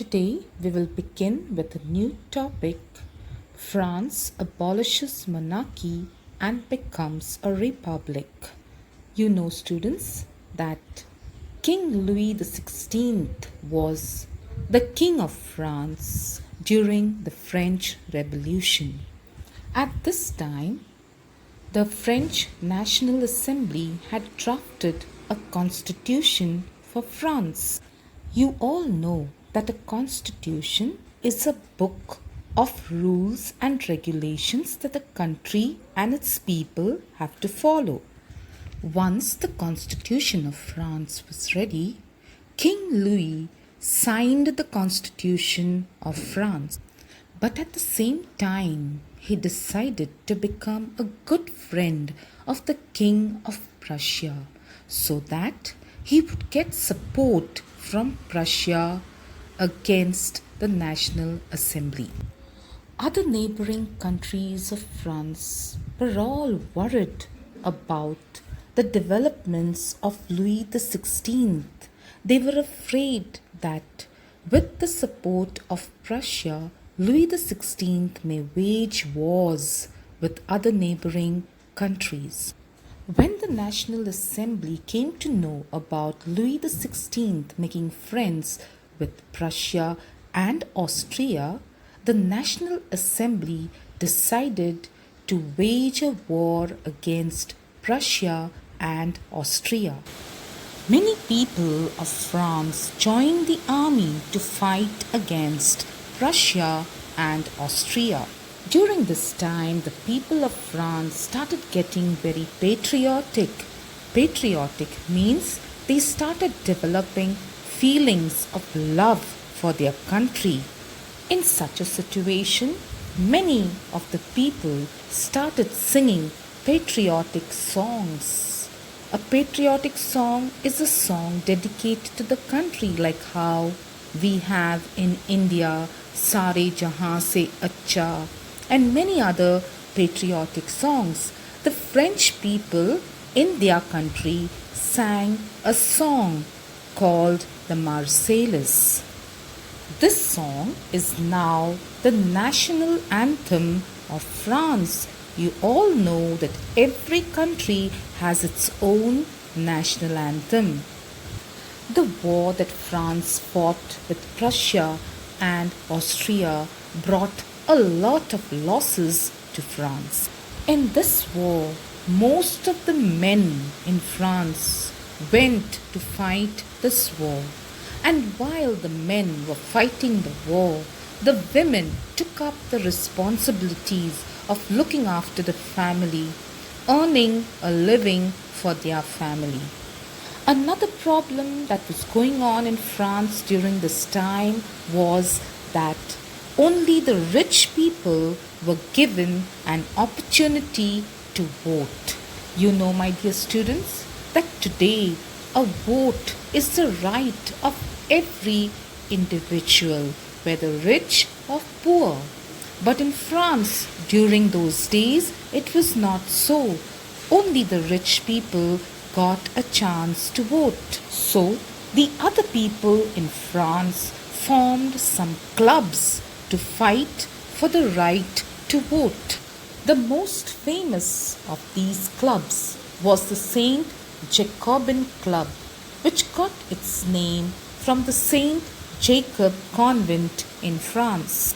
Today we will begin with a new topic. France abolishes monarchy and becomes a republic. You know, students, that King Louis XVI was the King of France during the French Revolution. At this time, the French National Assembly had drafted a constitution for France. You all know that a constitution is a book of rules and regulations that a country and its people have to follow. Once the constitution of France was ready, King Louis signed the constitution of France. But at the same time, he decided to become a good friend of the King of Prussia so that he would get support from Prussia against the National Assembly. Other neighboring countries of France were all worried about the developments of Louis XVI. They were afraid that with the support of Prussia, Louis XVI may wage wars with other neighboring countries. When the National Assembly came to know about Louis XVI making friends with Prussia and Austria, the National Assembly decided to wage a war against Prussia and Austria. Many people of France joined the army to fight against Prussia and Austria. During this time, the people of France started getting very patriotic. Patriotic means they started developing feelings of love for their country. In such a situation, many of the people started singing patriotic songs. A patriotic song is a song dedicated to the country, like how we have in India Sare Jahan Se Acha and many other patriotic songs. The French people in their country sang a song called the Marseillaise. This song is now the national anthem of France. You all know that every country has its own national anthem. The war that France fought with Prussia and Austria brought a lot of losses to France. In this war, most of the men in France went to fight this war. And while the men were fighting the war, the women took up the responsibilities of looking after the family, earning a living for their family. Another problem that was going on in France during this time was that only the rich people were given an opportunity to vote. You know, my dear students, that today a vote is the right of every individual, whether rich or poor. But in France, during those days, it was not so. Only the rich people got a chance to vote. So, the other people in France formed some clubs to fight for the right to vote. The most famous of these clubs was the Saint Jacobin Club, which got its name from the Saint Jacob Convent in France.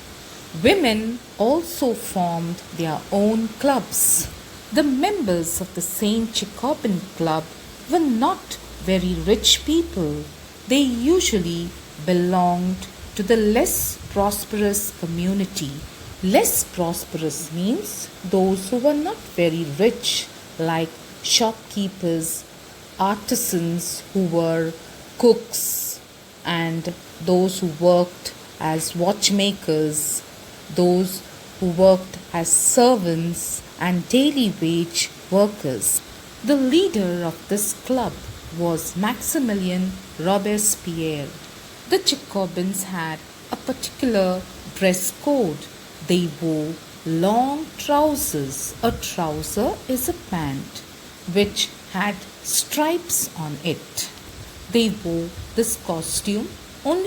Women also formed their own clubs. The members of the Saint Jacobin Club were not very rich people. They usually belonged to the less prosperous community. Less prosperous means those who were not very rich, like shopkeepers, artisans who were cooks, and those who worked as watchmakers, those who worked as servants and daily wage workers. The leader of this club was Maximilien Robespierre. The Jacobins had a particular dress code. They wore long trousers. A trouser is a pant which had stripes on it. They wore this costume only